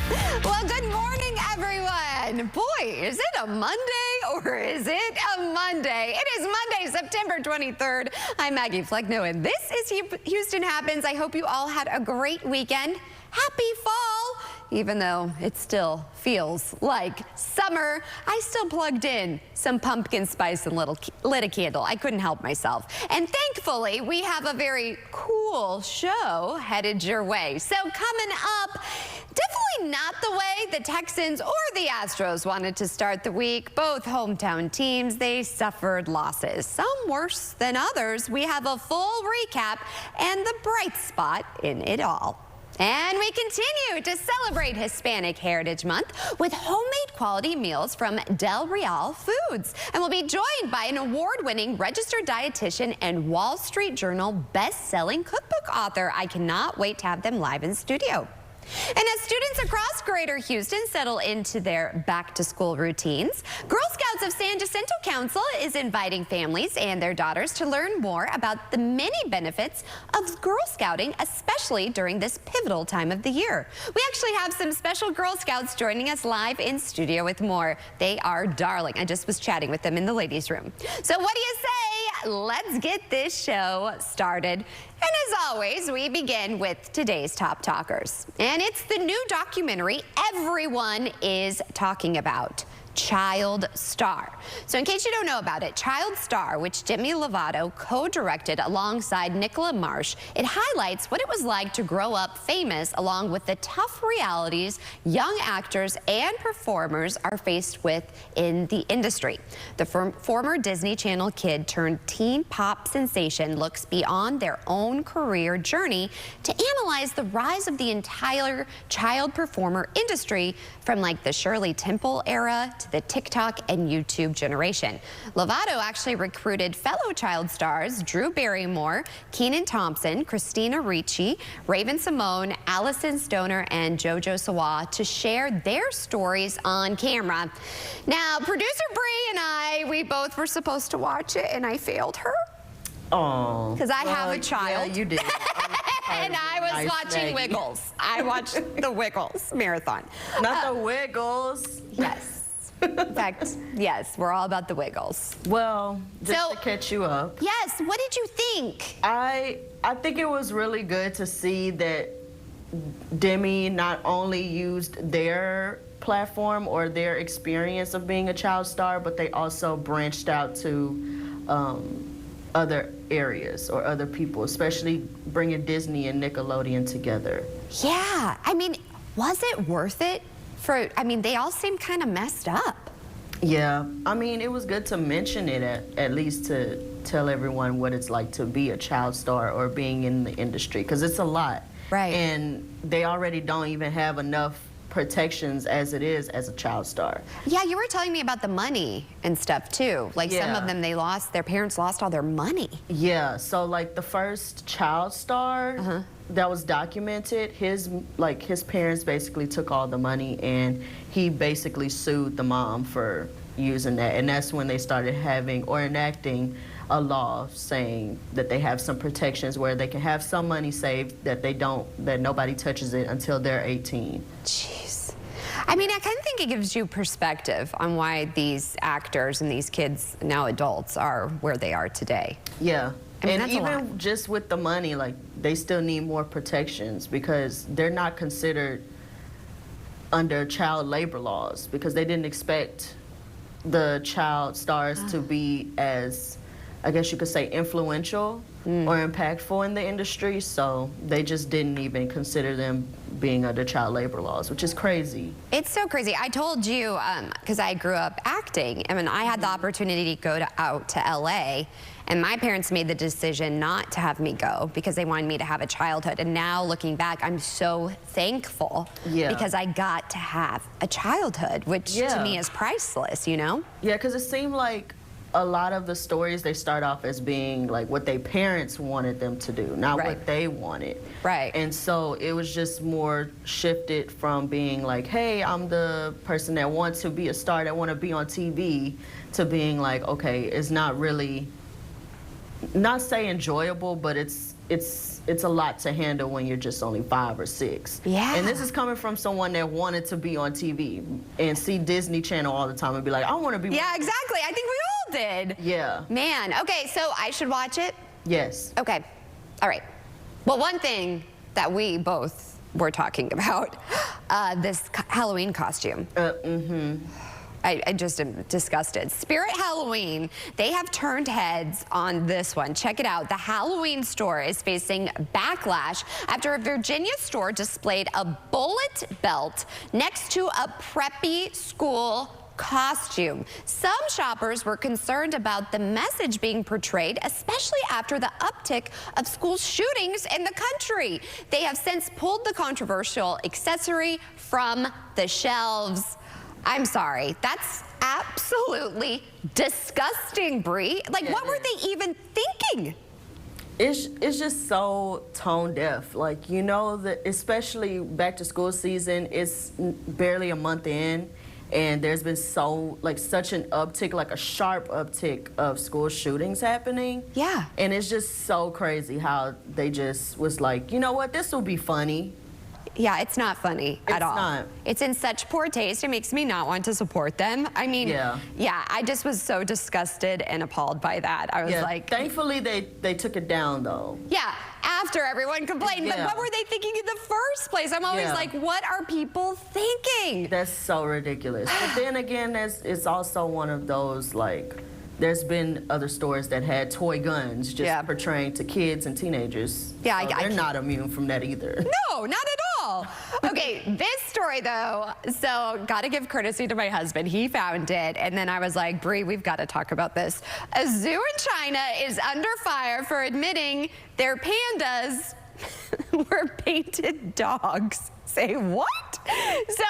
Well, good morning, everyone. Boy, is it a Monday or is it a Monday? It is Monday, September 23rd. I'm Maggie Flecknoe, and this is Houston Happens. I hope you all had a great weekend. Happy fall. Even though it still feels like summer, I still plugged in some pumpkin spice and lit a candle. I couldn't help myself. And thankfully, we have a very cool show headed your way. So coming up, definitely not the way the Texans or the Astros wanted to start the week. Both hometown teams, they suffered losses, some worse than others. We have a full recap and the bright spot in it all. And we continue to celebrate Hispanic Heritage Month with homemade quality meals from Del Real Foods. And we'll be joined by an award-winning registered dietitian and Wall Street Journal best-selling cookbook author. I cannot wait to have them live in studio. And as students across Greater Houston settle into their back-to-school routines, Girl Scouts of San Jacinto Council is inviting families and their daughters to learn more about the many benefits of Girl Scouting, especially during this pivotal time of the year. We actually have some special Girl Scouts joining us live in studio with more. They are darling. I just was chatting with them in the ladies' room. So what do you say? Let's get this show started. And as always, we begin with today's Top Talkers. And it's the new documentary everyone is talking about, Child Star. So in case you don't know about it, Child Star, which Demi Lovato co-directed alongside Nicola Marsh, it highlights what it was like to grow up famous along with the tough realities young actors and performers are faced with in the industry. The former Disney Channel kid turned teen pop sensation looks beyond their own career journey to analyze the rise of the entire child performer industry from like the Shirley Temple era to the TikTok and YouTube generation. Lovato actually recruited fellow child stars Drew Barrymore, Kenan Thompson, Christina Ricci, Raven-Symoné, Allison Stoner, and JoJo Siwa to share their stories on camera. Now, producer Bree and I, we both were supposed to watch it, and I failed her. Oh. Because I have a child. Yeah, you did. And I was watching Wiggles. I watched the Wiggles marathon. Not the Wiggles. Yes. In fact, yes, we're all about the Wiggles. Well, just to catch you up. Yes, what did you think? I think it was really good to see that Demi not only used their platform or their experience of being a child star, but they also branched out to other areas or other people, especially bringing Disney and Nickelodeon together. Yeah, I mean, was it worth it? I mean, they all seem kind of messed up. Yeah, I mean, it was good to mention it at least to tell everyone what it's like to be a child star or being in the industry, because it's a lot. Right. And they already don't even have enough protections as it is as a child star. Yeah, you were telling me about the money and stuff too. Like some of them, their parents lost all their money. Yeah, so like the first child star that was documented, his parents basically took all the money and he basically sued the mom for using that. And that's when they started having or enacting a law saying that they have some protections where they can have some money saved that that nobody touches it until they're 18. Jeez. I mean, I kind of think it gives you perspective on why these actors and these kids, now adults, are where they are today. Yeah. I mean, and even just with the money, like, they still need more protections because they're not considered under child labor laws because they didn't expect the child stars to be as, I guess you could say, influential or impactful in the industry, so they just didn't even consider them being under child labor laws, which is crazy. It's so crazy. I told you, because I grew up acting, I mean, I had the opportunity to go out to LA, and my parents made the decision not to have me go because they wanted me to have a childhood. And now looking back, I'm so thankful because I got to have a childhood, which to me is priceless, you know? Yeah, because it seemed like a lot of the stories, they start off as being like what their parents wanted them to do, not what they wanted. Right. And so it was just more shifted from being like, hey, I'm the person that wants to be a star, that want to be on TV, to being like, okay, it's not really, not say enjoyable, but it's it's a lot to handle when you're just only 5 or 6. Yeah. And this is coming from someone that wanted to be on TV and see Disney Channel all the time and be like, I want to be. Yeah, exactly. I think we all did. Yeah. Man, okay, so I should watch it? Yes. Okay, all right. Well, one thing that we both were talking about, this Halloween costume. I just am disgusted. Spirit Halloween, they have turned heads on this one. Check it out. The Halloween store is facing backlash after a Virginia store displayed a bullet belt next to a preppy school costume. Some shoppers were concerned about the message being portrayed, especially after the uptick of school shootings in the country. They have since pulled the controversial accessory from the shelves. I'm sorry, that's absolutely disgusting, Bree. Like, what were they even thinking? It's just so tone deaf. Like, you know, especially back to school season, it's barely a month in, and there's been such an uptick, like a sharp uptick of school shootings happening. Yeah. And it's just so crazy how they just was like, you know what, this will be funny. Yeah, it's not funny at all. It's not. It's in such poor taste. It makes me not want to support them. I mean, yeah, I just was so disgusted and appalled by that. I was like... Thankfully, they took it down, though. Yeah, after everyone complained. Yeah. But what were they thinking in the first place? I'm always like, what are people thinking? That's so ridiculous. But then again, it's also one of those, like... There's been other stores that had toy guns just portraying to kids and teenagers. Yeah, so they're not immune from that either. No, not at all. Okay, this story though, so gotta give courtesy to my husband. He found it, and then I was like, Bree, we've got to talk about this. A zoo in China is under fire for admitting their pandas were painted dogs. Say what? So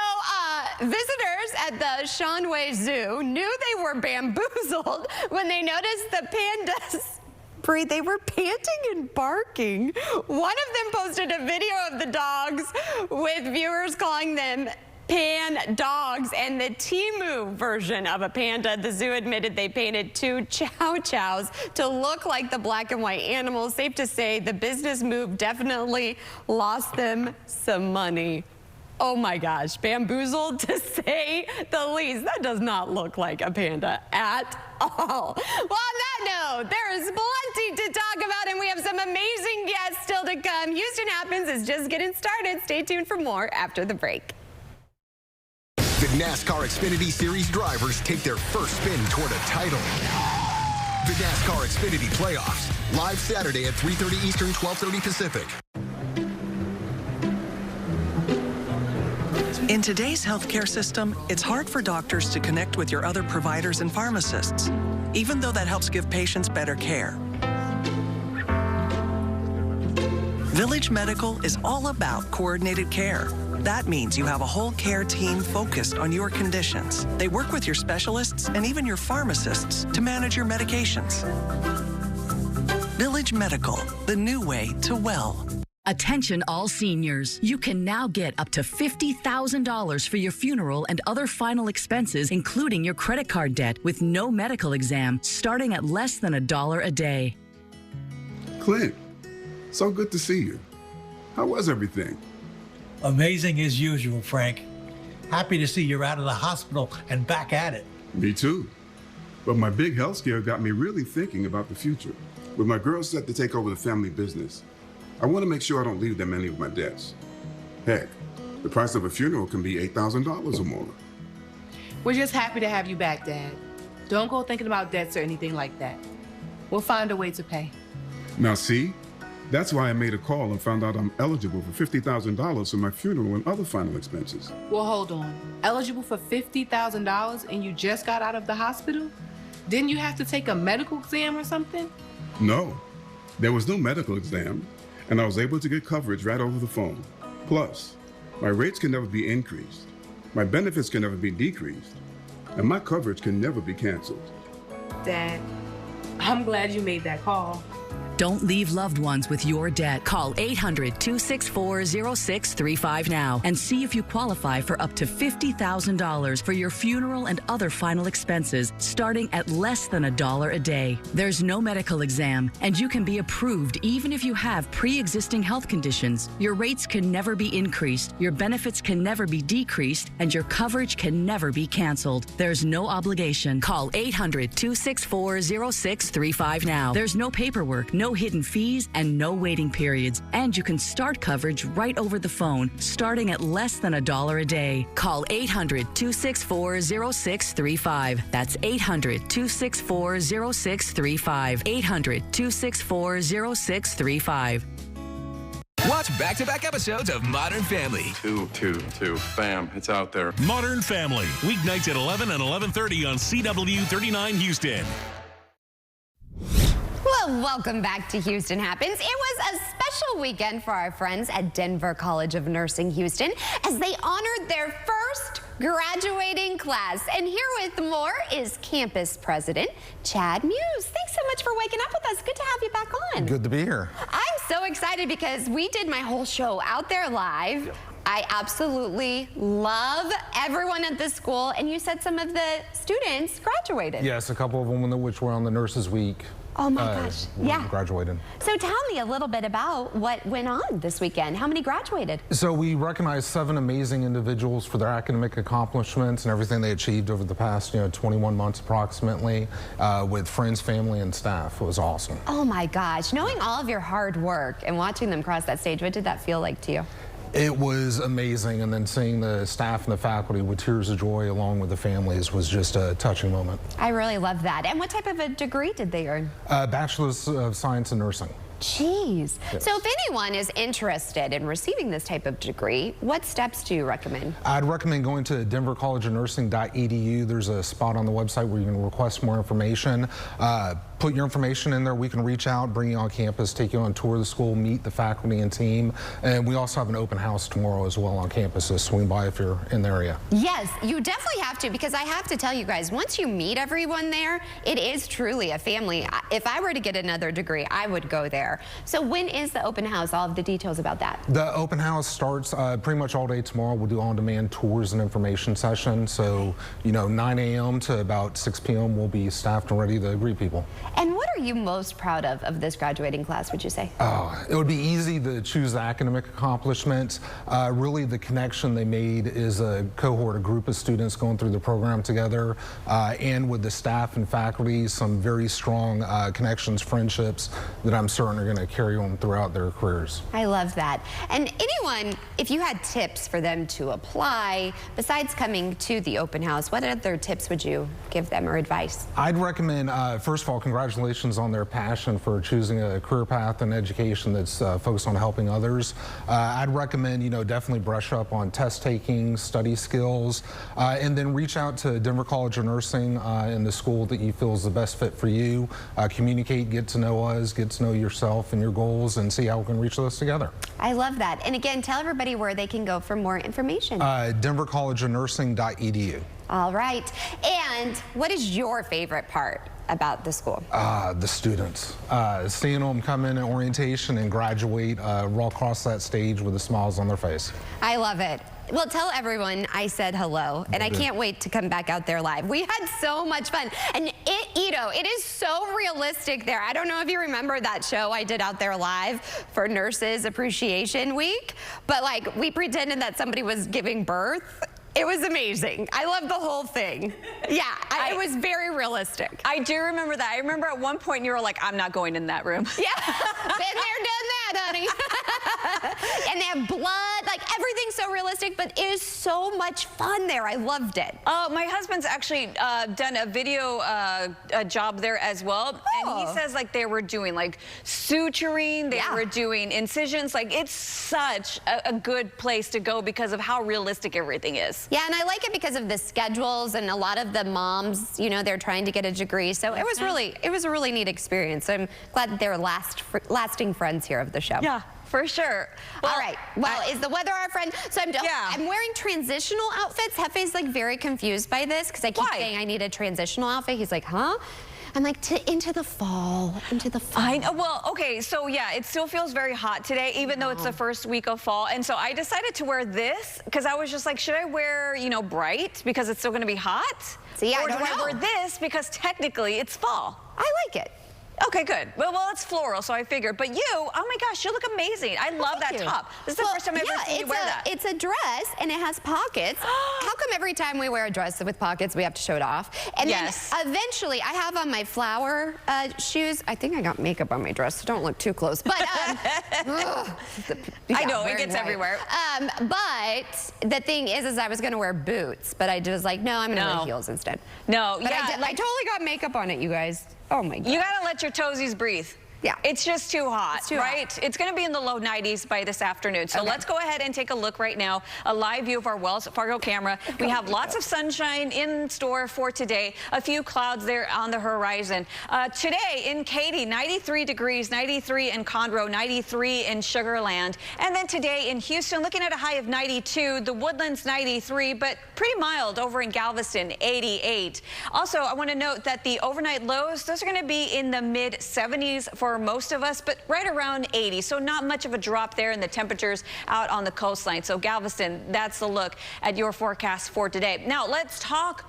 visitors at the Shanwei Zoo knew they were bamboozled when they noticed the pandas. Bree, they were panting and barking. One of them posted a video of the dogs with viewers calling them pan dogs, and the Temu version of a panda. The zoo admitted they painted 2 chow chows to look like the black and white animals. Safe to say the business move definitely lost them some money. Oh my gosh, bamboozled to say the least. That does not look like a panda at all. Well, on that note, there is plenty to talk about, and we have some amazing guests still to come. Houston Happens is just getting started. Stay tuned for more after the break. The NASCAR Xfinity Series drivers take their first spin toward a title. The NASCAR Xfinity Playoffs, live Saturday at 3:30 Eastern, 12:30 Pacific. In today's healthcare system, it's hard for doctors to connect with your other providers and pharmacists, even though that helps give patients better care. Village Medical is all about coordinated care. That means you have a whole care team focused on your conditions. They work with your specialists and even your pharmacists to manage your medications. Village Medical, the new way to well. Attention all seniors. You can now get up to $50,000 for your funeral and other final expenses, including your credit card debt, with no medical exam, starting at less than $1 a day. Clint, so good to see you. How was everything? Amazing as usual, Frank. Happy to see you're out of the hospital and back at it. Me too. But my big health scare got me really thinking about the future. With my girls set to take over the family business, I want to make sure I don't leave them any of my debts. Heck, the price of a funeral can be $8,000 or more. We're just happy to have you back, Dad. Don't go thinking about debts or anything like that. We'll find a way to pay. Now see? That's why I made a call and found out I'm eligible for $50,000 for my funeral and other final expenses. Well, hold on. Eligible for $50,000 and you just got out of the hospital? Didn't you have to take a medical exam or something? No, there was no medical exam, and I was able to get coverage right over the phone. Plus, my rates can never be increased, my benefits can never be decreased, and my coverage can never be canceled. Dad, I'm glad you made that call. Don't leave loved ones with your debt. Call 800-264-0635 now and see if you qualify for up to $50,000 for your funeral and other final expenses, starting at less than $1 a day. There's no medical exam, and you can be approved even if you have pre-existing health conditions. Your rates can never be increased, your benefits can never be decreased, and your coverage can never be canceled. There's no obligation. Call 800-264-0635 now. There's no paperwork, no hidden fees, and no waiting periods. And you can start coverage right over the phone, starting at less than $1 a day. Call 800-264-0635. That's 800-264-0635. 800-264-0635. Watch back-to-back episodes of Modern Family. Two. Bam, it's out there. Modern Family, weeknights at 11 and 11:30 on CW 39 Houston. Well, welcome back to Houston Happens. It was a special weekend for our friends at Denver College of Nursing Houston as they honored their first graduating class. And here with more is campus president Chad Muse. Thanks so much for waking up with us. Good to have you back on. Good to be here. I'm so excited because we did my whole show out there live. Yep. I absolutely love everyone at this school, and you said some of the students graduated. Yes, a couple of them which were on the Nurses Week. Oh my gosh, yeah. Graduated. So tell me a little bit about what went on this weekend. How many graduated? So we recognized 7 amazing individuals for their academic accomplishments and everything they achieved over the past 21 months approximately with friends, family, and staff. It was awesome. Oh my gosh, knowing all of your hard work and watching them cross that stage, what did that feel like to you? It was amazing, and then seeing the staff and the faculty with tears of joy along with the families was just a touching moment. I really love that. And what type of a degree did they earn? Bachelor's of Science in Nursing. Jeez. Yes. So if anyone is interested in receiving this type of degree, what steps do you recommend? I'd recommend going to denvercollegeofnursing.edu. There's a spot on the website where you can request more information. Put your information in there. We can reach out, bring you on campus, take you on a tour of the school, meet the faculty and team. And we also have an open house tomorrow as well on campus, so swing by if you're in the area. Yes, you definitely have to, because I have to tell you guys, once you meet everyone there, it is truly a family. If I were to get another degree, I would go there. So when is the open house? All of the details about that. The open house starts pretty much all day tomorrow. We'll do on-demand tours and information sessions. So, 9 a.m. to about 6 p.m. we'll be staffed and ready to greet people. And what are you most proud of this graduating class, would you say? It would be easy to choose the academic accomplishments. Really, the connection they made is a cohort, a group of students going through the program together, and with the staff and faculty, some very strong connections, friendships that I'm certain are going to carry on throughout their careers. I love that. And anyone, if you had tips for them to apply, besides coming to the open house, what other tips would you give them or advice? I'd recommend, first of all, congratulations on their passion for choosing a career path in education that's focused on helping others. I'd recommend, definitely brush up on test taking, study skills, and then reach out to Denver College of Nursing in the school that you feel is the best fit for you. Communicate, get to know us, get to know yourself and your goals, and see how we can reach those together. I love that. And again, tell everybody where they can go for more information. denvercollegeofnursing.edu. All right. And what is your favorite part about the school? The students. Seeing them come in at orientation and graduate, roll across that stage with the smiles on their face. I love it. Well, tell everyone I said hello, and I can't wait to come back out there live. We had so much fun. And it is so realistic there. I don't know if you remember that show I did out there live for Nurses Appreciation Week, but we pretended that somebody was giving birth. It was amazing. I loved the whole thing. Yeah, it was very realistic. I do remember that. I remember at one point you were like, I'm not going in that room. Yeah, been there, done that, honey. And they have blood, everything's so realistic, but it is so much fun there. I loved it. My husband's actually done a video job there as well. Oh. And he says they were doing suturing, they were doing incisions. It's such a good place to go because of how realistic everything is. Yeah, and I like it because of the schedules, and a lot of the moms, they're trying to get a degree. So it was a really neat experience. So I'm glad that they're lasting friends here of the show. Yeah. For sure. Well, all right. Well, is the weather our friend? So I'm wearing transitional outfits. Hefe's very confused by this because I keep saying I need a transitional outfit. He's like, huh? I'm like, into the fall. I know. Well, okay, so yeah, it still feels very hot today, even though it's the first week of fall. And so I decided to wear this because I was just like, should I wear, you know, bright because it's still going to be hot? See, or do I wear this because technically it's fall? I like it. Okay, good. Well, it's floral, so I figured. But you, oh my gosh, you look amazing. I love that top. This is the first time I've ever seen you wear that. It's a dress, and it has pockets. How come every time we wear a dress with pockets, we have to show it off? And then eventually, I have on my flower shoes. I think I got makeup on my dress, so don't look too close. But I know, it gets everywhere. But the thing is I was going to wear boots, but I was like, no, I'm going to wear heels instead. No, but I totally got makeup on it, you guys. Oh my God. You gotta let your toesies breathe. Yeah. It's just too hot, right? Hot. It's going to be in the low 90s by this afternoon. So let's go ahead and take a look right now. A live view of our Wells Fargo camera. We have lots of sunshine in store for today. A few clouds there on the horizon. Today in Katy, 93 degrees, 93 in Conroe, 93 in Sugar Land. And then today in Houston, looking at a high of 92, the Woodlands 93, but pretty mild over in Galveston, 88. Also, I want to note that the overnight lows, those are going to be in the mid 70s for most of us, but right around 80. So not much of a drop there in the temperatures out on the coastline. So Galveston, that's the look at your forecast for today. Now let's talk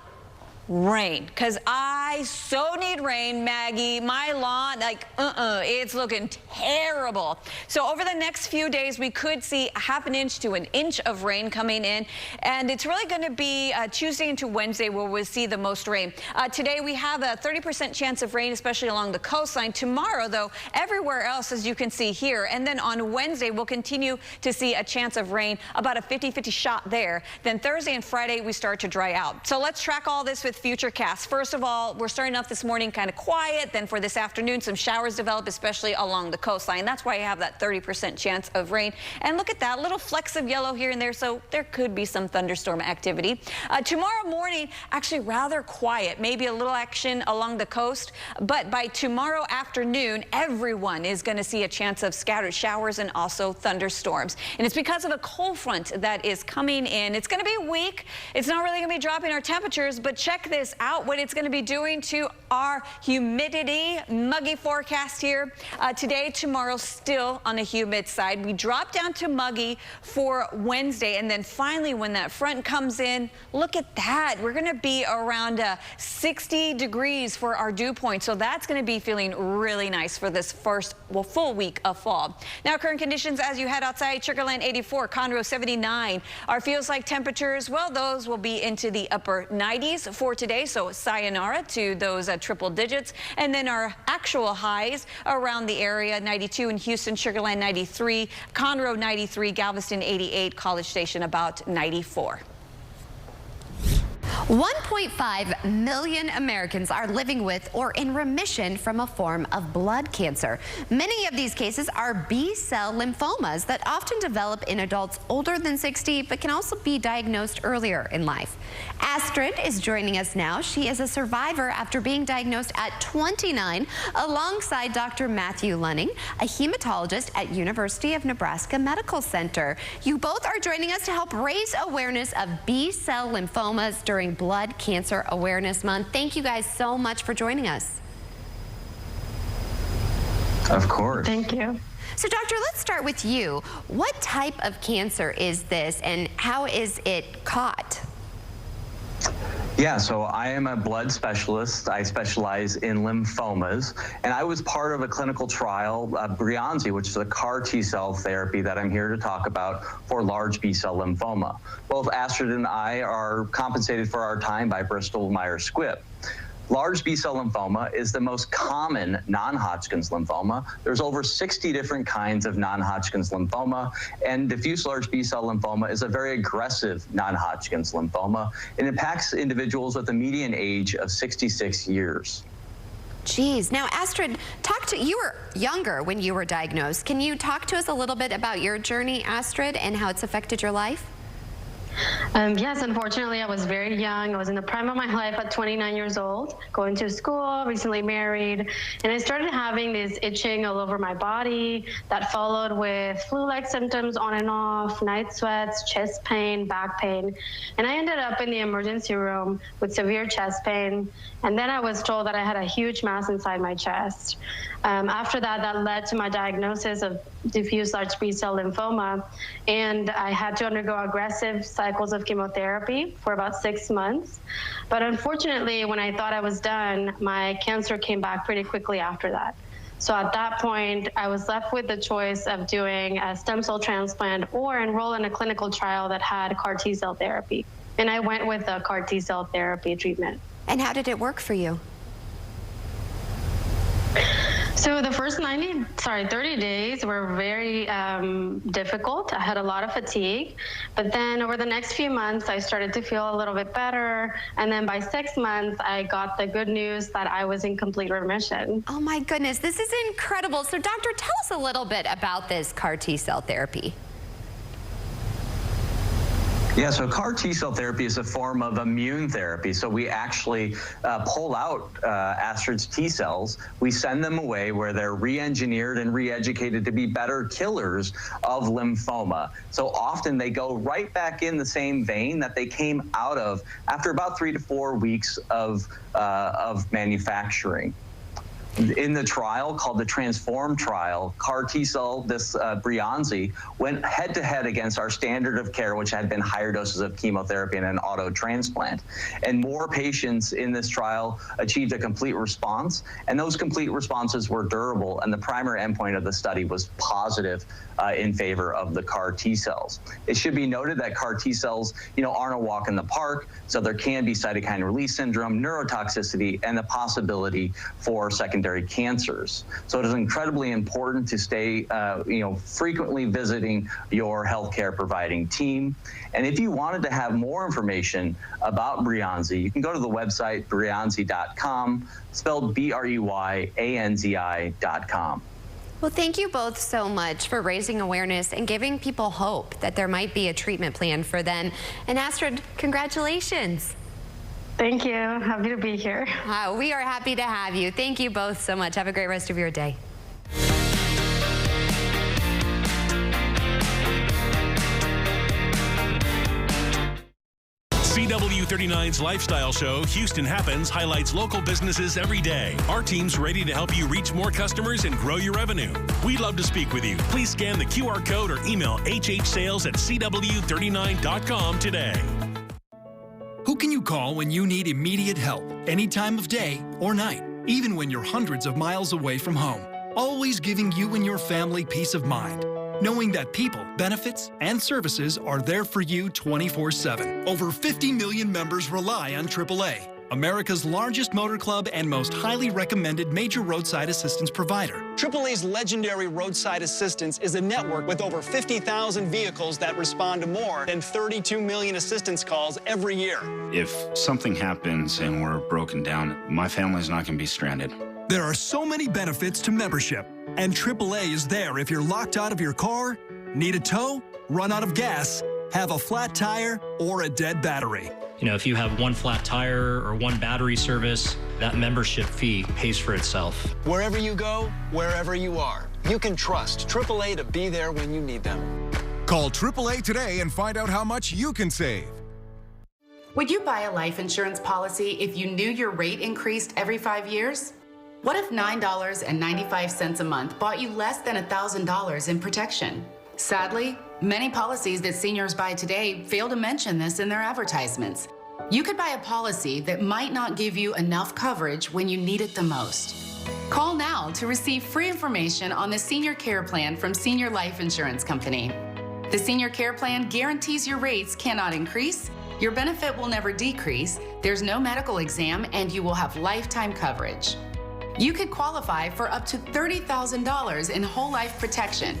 rain, because I so need rain, Maggie. My lawn, like, it's looking terrible. So over the next few days, we could see a half an inch to an inch of rain coming in, and it's really going to be Tuesday into Wednesday where we'll see the most rain. Today, we have a 30% chance of rain, especially along the coastline. Tomorrow, though, everywhere else, as you can see here, and then on Wednesday, we'll continue to see a chance of rain, about a 50-50 shot there. Then Thursday and Friday, we start to dry out. So let's track all this with Futurecast. First of all, we're starting off this morning kind of quiet. Then for this afternoon, some showers develop, especially along the coastline. That's why you have that 30% chance of rain. And look at that, little flecks of yellow here and there, so there could be some thunderstorm activity. Tomorrow morning, actually rather quiet, maybe a little action along the coast. But by tomorrow afternoon, everyone is going to see a chance of scattered showers and also thunderstorms. And it's because of a cold front that is coming in. It's going to be weak. It's not really going to be dropping our temperatures, but check this out, what it's going to be doing to our humidity. Muggy forecast here. Today, tomorrow, still on a humid side. We drop down to muggy for Wednesday, and then finally when that front comes in, look at that. We're going to be around 60 degrees for our dew point, so that's going to be feeling really nice for this first full week of fall. Now, current conditions as you head outside: Sugar Land 84, Conroe 79. Our feels like temperatures, well, those will be into the upper 90s for today, so sayonara to those triple digits. And then our actual highs around the area: 92 in Houston, Sugar Land 93, Conroe 93, Galveston 88, College Station about 94. 1.5 million Americans are living with or in remission from a form of blood cancer. Many of these cases are B-cell lymphomas that often develop in adults older than 60, but can also be diagnosed earlier in life. Astrid is joining us now. She is a survivor after being diagnosed at 29, alongside Dr. Matthew Lunning, a hematologist at University of Nebraska Medical Center. You both are joining us to help raise awareness of B-cell lymphomas during Blood Cancer Awareness Month. Thank you guys so much for joining us. Of course. Thank you. So, doctor, let's start with you. What type of cancer is this, and how is it caught? Yeah, so I am a blood specialist. I specialize in lymphomas, and I was part of a clinical trial, Breyanzi, which is a CAR T-cell therapy that I'm here to talk about for large B-cell lymphoma. Both Astrid and I are compensated for our time by Bristol Myers Squibb. Large B-cell lymphoma is the most common non-Hodgkin's lymphoma. There's over 60 different kinds of non-Hodgkin's lymphoma, and diffuse large B-cell lymphoma is a very aggressive non-Hodgkin's lymphoma. It impacts individuals with a median age of 66 years. Geez. Now, Astrid, you were younger when you were diagnosed. Can you talk to us a little bit about your journey, Astrid, and how it's affected your life? Yes, unfortunately, I was very young. I was in the prime of my life at 29 years old, going to school, recently married, and I started having this itching all over my body that followed with flu-like symptoms on and off, night sweats, chest pain, back pain, and I ended up in the emergency room with severe chest pain, and then I was told that I had a huge mass inside my chest. After that, that led to my diagnosis of diffuse large B-cell lymphoma, and I had to undergo aggressive cycles of chemotherapy for about 6 months. But unfortunately, when I thought I was done, my cancer came back pretty quickly after that. So at that point, I was left with the choice of doing a stem cell transplant or enroll in a clinical trial that had CAR T-cell therapy. And I went with the CAR T-cell therapy treatment. And how did it work for you? So the first 30 days were very difficult. I had a lot of fatigue, but then over the next few months, I started to feel a little bit better. And then by 6 months, I got the good news that I was in complete remission. Oh my goodness, this is incredible. So doctor, tell us a little bit about this CAR T-cell therapy. Yeah, so CAR T-cell therapy is a form of immune therapy. So we actually pull out Astrid's T-cells. We send them away where they're re-engineered and re-educated to be better killers of lymphoma. So often they go right back in the same vein that they came out of after about 3 to 4 weeks of manufacturing. In the trial called the Transform trial, CAR T-cell, this Breyanzi, went head-to-head against our standard of care, which had been higher doses of chemotherapy and an auto transplant. And more patients in this trial achieved a complete response, and those complete responses were durable, and the primary endpoint of the study was positive in favor of the CAR T-cells. It should be noted that CAR T-cells, aren't a walk in the park, so there can be cytokine release syndrome, neurotoxicity, and the possibility for secondary cancers. So it is incredibly important to stay, frequently visiting your healthcare providing team. And if you wanted to have more information about Breyanzi, you can go to the website breyanzi.com, spelled BREYANZI.com. Well, thank you both so much for raising awareness and giving people hope that there might be a treatment plan for them. And Astrid, congratulations. Thank you. Happy to be here. We are happy to have you. Thank you both so much. Have a great rest of your day. CW39's lifestyle show, Houston Happens, highlights local businesses every day. Our team's ready to help you reach more customers and grow your revenue. We'd love to speak with you. Please scan the QR code or email hhsales@cw39.com today. Who can you call when you need immediate help, any time of day or night, even when you're hundreds of miles away from home? Always giving you and your family peace of mind, knowing that people, benefits, and services are there for you 24/7. Over 50 million members rely on AAA, America's largest motor club and most highly recommended major roadside assistance provider. AAA's legendary roadside assistance is a network with over 50,000 vehicles that respond to more than 32 million assistance calls every year. If something happens and we're broken down, my family's not going to be stranded. There are so many benefits to membership, and AAA is there if you're locked out of your car, need a tow, run out of gas, have a flat tire, or a dead battery. If you have one flat tire or one battery service, that membership fee pays for itself. Wherever you go, wherever you are, you can trust AAA to be there when you need them. Call AAA today and find out how much you can save. Would you buy a life insurance policy if you knew your rate increased every 5 years? What if $9.95 a month bought you less than $1,000 in protection? Sadly, many policies that seniors buy today fail to mention this in their advertisements. You could buy a policy that might not give you enough coverage when you need it the most. Call now to receive free information on the Senior Care Plan from Senior Life Insurance Company. The Senior Care Plan guarantees your rates cannot increase, your benefit will never decrease, there's no medical exam, and you will have lifetime coverage. You could qualify for up to $30,000 in whole life protection.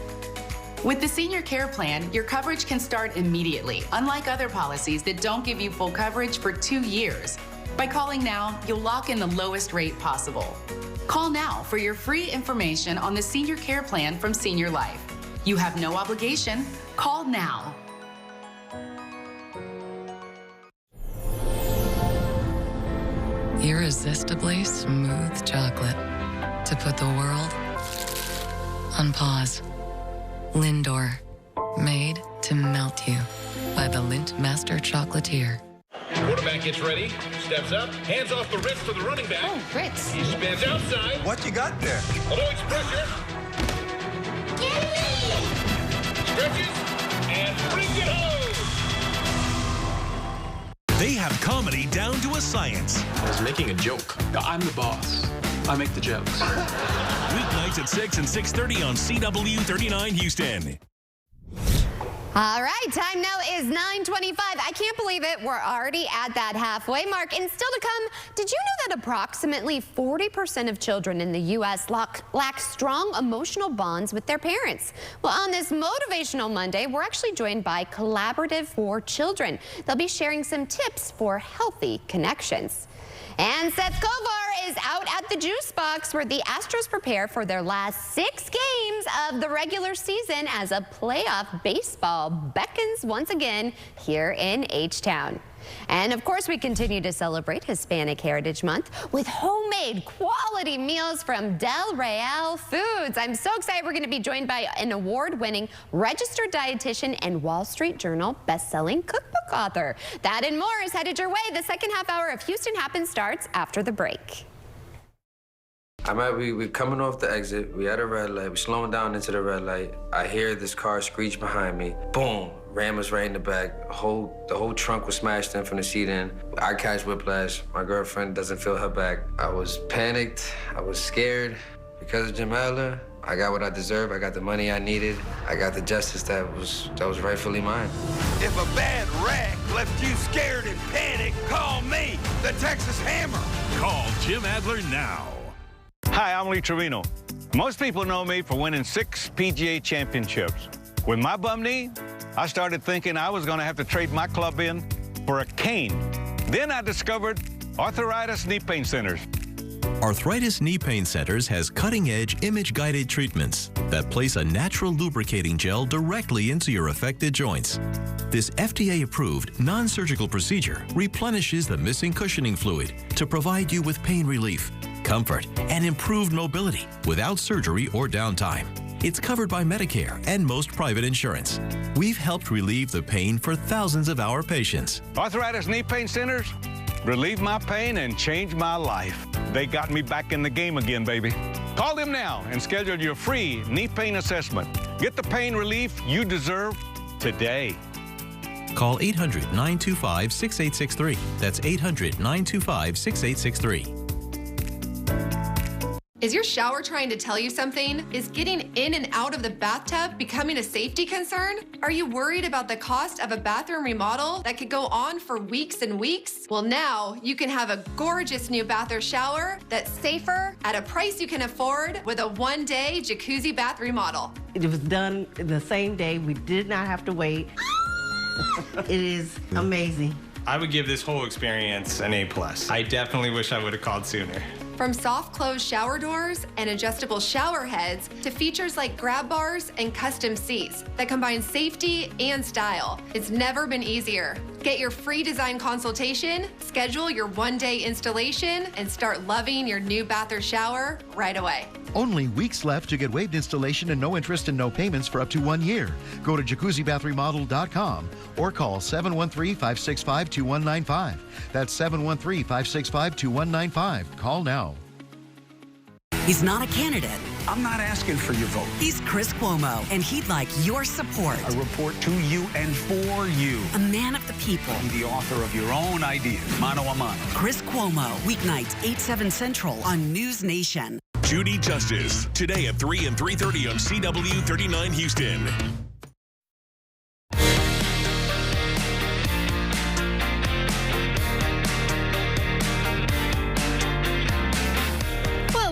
With the Senior Care Plan, your coverage can start immediately, unlike other policies that don't give you full coverage for 2 years. By calling now, you'll lock in the lowest rate possible. Call now for your free information on the Senior Care Plan from Senior Life. You have no obligation. Call now. Irresistibly smooth chocolate to put the world on pause. Lindor, made to melt you by the Lindt Master Chocolatier. Quarterback gets ready, steps up, hands off the wrist to the running back. Oh, Ritz. He spins outside. What you got there? Avoids pressure. Stretches and brings it home. They have comedy down to a science. I was making a joke. I'm the boss. I make the jokes. Weeknights at 6 and 6:30 on CW39 Houston. All right, time now is 9:25. I can't believe it. We're already at that halfway mark. And still to come, did you know that approximately 40% of children in the U.S. lack strong emotional bonds with their parents? Well, on this Motivational Monday, we're actually joined by Collaborative for Children. They'll be sharing some tips for healthy connections. And Seth Kovar is out at the juice box where the Astros prepare for their last 6 games of the regular season as a playoff baseball beckons once again here in H-Town. And of course, we continue to celebrate Hispanic Heritage Month with homemade quality meals from Del Real Foods. I'm so excited. We're going to be joined by an award-winning registered dietitian and Wall Street Journal best-selling cookbook author. That and more is headed your way. The second half hour of Houston Happens starts after the break. We're coming off the exit. We at a red light. We're slowing down into the red light. I hear this car screech behind me. Boom! Ram was right in the back. The whole trunk was smashed in from the seat in. I catch whiplash. My girlfriend doesn't feel her back. I was panicked. I was scared. Because of Jim Adler, I got what I deserved. I got the money I needed. I got the justice that was rightfully mine. If a bad wreck left you scared and panicked, call me, the Texas Hammer. Call Jim Adler now. Hi, I'm Lee Trevino. Most people know me for winning 6 PGA championships. With my bum knee, I started thinking I was going to have to trade my club in for a cane. Then I discovered Arthritis Knee Pain Centers. Arthritis Knee Pain Centers has cutting-edge image-guided treatments that place a natural lubricating gel directly into your affected joints. This FDA-approved, non-surgical procedure replenishes the missing cushioning fluid to provide you with pain relief, comfort, and improved mobility without surgery or downtime. It's covered by Medicare and most private insurance. We've helped relieve the pain for thousands of our patients. Arthritis Knee Pain Centers relieve my pain and change my life. They got me back in the game again, baby. Call them now and schedule your free knee pain assessment. Get the pain relief you deserve today. Call 800-925-6863. That's 800-925-6863. Is your shower trying to tell you something? Is getting in and out of the bathtub becoming a safety concern? Are you worried about the cost of a bathroom remodel that could go on for weeks and weeks? Well, now you can have a gorgeous new bath or shower that's safer at a price you can afford with a one-day jacuzzi bath remodel. It was done the same day. We did not have to wait. It is amazing. I would give this whole experience an A+. I definitely wish I would have called sooner. From soft close shower doors and adjustable shower heads to features like grab bars and custom seats that combine safety and style, it's never been easier. Get your free design consultation, schedule your one-day installation, and start loving your new bath or shower right away. Only weeks left to get waived installation and no interest and no payments for up to 1 year. Go to jacuzzibathremodel.com or call 713-565-2195. That's 713-565-2195. Call now. He's not a candidate. I'm not asking for your vote. He's Chris Cuomo, and he'd like your support. I report to you and for you. A man of the people. I'm the author of your own ideas, mano a mano. Chris Cuomo, weeknights 8/7 Central on News Nation. Judy Justice, today at 3 and 3:30 on CW39 Houston.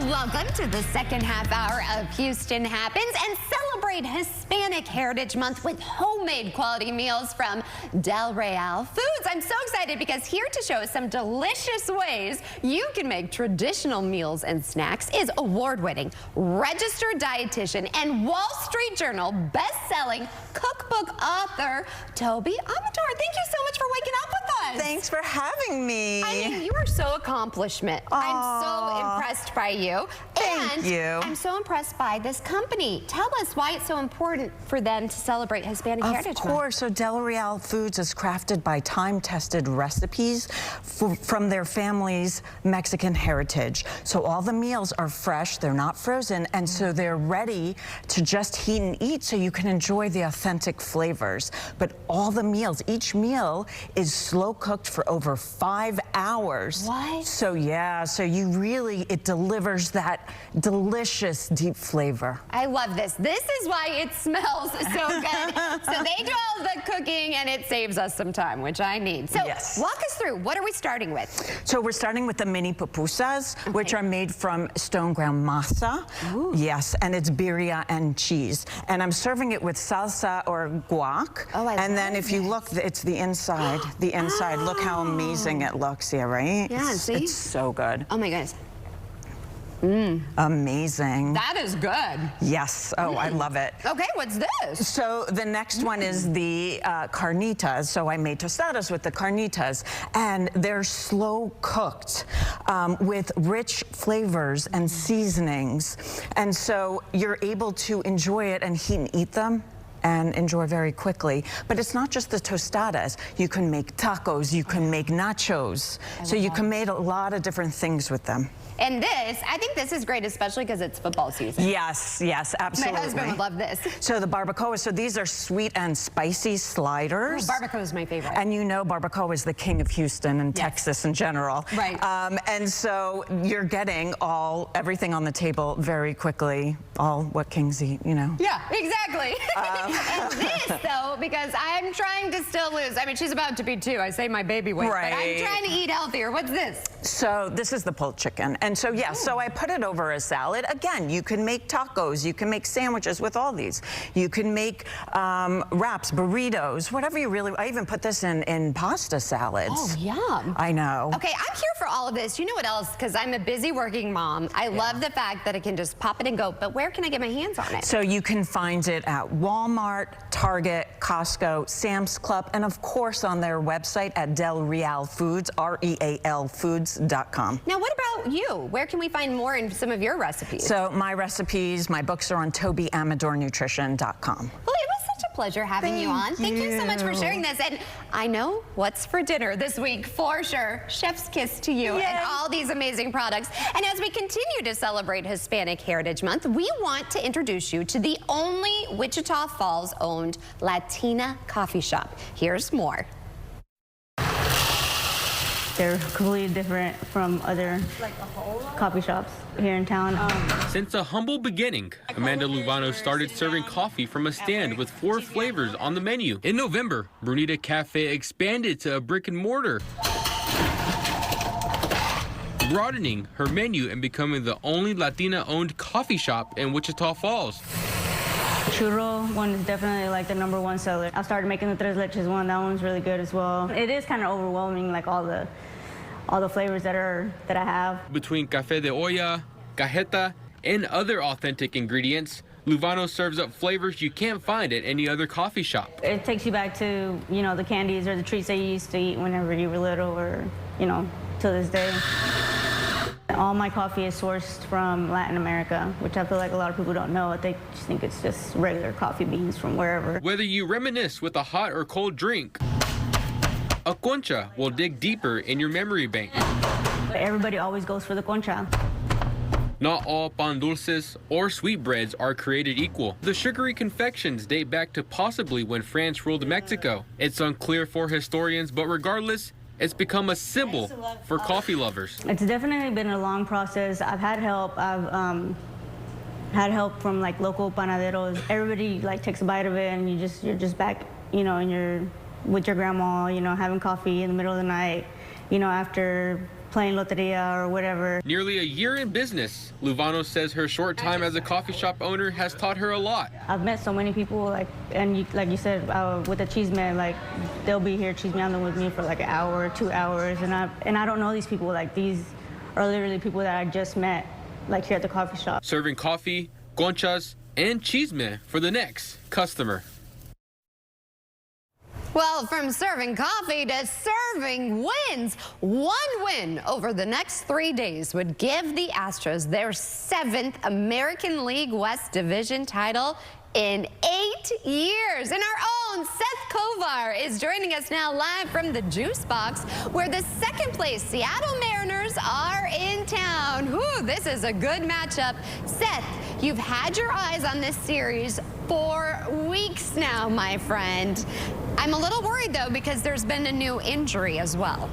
Welcome to the second half hour of Houston Happens, and celebrate Hispanic Heritage Month with homemade quality meals from Del Real Foods. I'm so excited because here to show us some delicious ways you can make traditional meals and snacks is award-winning registered dietitian and Wall Street Journal best-selling cookbook author Toby Amador. Thank you so much for waking up with us. Thanks for having me. I mean, you are so accomplishment. I'm so impressed by you. Thank you. I'm so impressed by this company. Tell us why it's so important for them to celebrate Hispanic Heritage Month. Of course. So Del Real Foods is crafted by time-tested recipes from their family's Mexican heritage. So all the meals are fresh, they're not frozen, and so they're ready to just heat and eat so you can enjoy the authentic flavors. But all the meals, each meal is slow cooked for over 5 hours. What? So yeah, so you really, it delivers that delicious deep flavor. I love this. This is why it smells so good. So they do all the cooking and it saves us some time, which I need. So walk us through, what are we starting with? So we're starting with the mini pupusas, which are made from stone ground masa. Ooh. Yes, and it's birria and cheese. And I'm serving it with salsa or guac. Oh, I and then love if you look, it's the inside. The inside. Look how amazing it looks. Yeah, right? Yeah, see? It's so good. Oh my goodness. Amazing. That is good. Yes. Oh, I love it. Okay, what's this? So the next one is the carnitas. So I made tostadas with the carnitas, and they're slow cooked with rich flavors and seasonings. And so you're able to enjoy it and heat and eat them and enjoy very quickly. But it's not just the tostadas. You can make tacos, you can make nachos. So you can make a lot of different things with them. And this, I think this is great, especially because it's football season. Yes, yes, absolutely. My husband would love this. So the barbacoa, so these are sweet and spicy sliders. Oh, barbacoa is my favorite. And you know barbacoa is the king of Houston and Texas in general. Right. And so you're getting everything on the table very quickly, all what kings eat, you know. Yeah, exactly. And this, though, because I'm trying to still lose. I mean, she's about to be 2. I say my baby weight, but I'm trying to eat healthier. What's this? So this is the pulled chicken. And so, yeah, so I put it over a salad. Again, you can make tacos, you can make sandwiches with all these. You can make wraps, burritos, whatever you really, I even put this in pasta salads. Oh, yum. I know. Okay, I'm here for all of this. You know what else? Because I'm a busy working mom. I love the fact that I can just pop it and go, but where can I get my hands on it? So you can find it at Walmart, Target, Costco, Sam's Club, and of course on their website at Del Real Foods, REAL Foods.com. Now, what about you? Where can we find more in some of your recipes? So my recipes, my books are on TobyAmadorNutrition.com. Well, it was such a pleasure having you on. Thank you so much for sharing this. And I know what's for dinner this week, for sure. Chef's kiss to you and all these amazing products. And as we continue to celebrate Hispanic Heritage Month, we want to introduce you to the only Wichita Falls-owned Latina coffee shop. Here's more. They're completely different from other coffee shops here in town. Since a humble beginning, Amanda Luvano started serving coffee from a stand with 4 flavors on the menu. In November, Brunita Cafe expanded to a brick and mortar, broadening her menu and becoming the only Latina-owned coffee shop in Wichita Falls. Churro one is definitely like the #1 seller. I started making the Tres Leches one. That one's really good as well. It is kind of overwhelming, like all the flavors that I have. Between Café de Olla, cajeta, and other authentic ingredients, Luvano serves up flavors you can't find at any other coffee shop. It takes you back to, you know, the candies or the treats that you used to eat whenever you were little, or, you know, to this day. All my coffee is sourced from Latin America, which I feel like a lot of people don't know. They just think it's just regular coffee beans from wherever. Whether you reminisce with a hot or cold drink, a concha will dig deeper in your memory bank. Everybody always goes for the concha. Not all pan dulces or sweetbreads are created equal. The sugary confections date back to possibly when France ruled Mexico. It's unclear for historians, but regardless, it's become a symbol for coffee lovers. It's definitely been a long process. I've had help. I've had help from like local panaderos. Everybody like takes a bite of it, and you're just back, you know, with your grandma, you know, having coffee in the middle of the night, you know, after playing loteria or whatever. Nearly a year in business, Luvano says her short time as a coffee shop owner has taught her a lot. I've met so many people, like you said, with the chisme, like they'll be here chismeando with me for like an hour or 2 hours, and I don't know these people. Like these are literally people that I just met, like here at the coffee shop. Serving coffee, conchas, and chisme for the next customer. Well, from serving coffee to serving wins, one win over the next 3 days would give the Astros their 7th American League West Division title in 8 years. And our own Seth Kovar is joining us now live from the Juice Box, where the second place Seattle Mariners are in town. Whew, this is a good matchup. Seth, you've had your eyes on this series for weeks now, my friend. I'm a little worried, though, because there's been a new injury as well.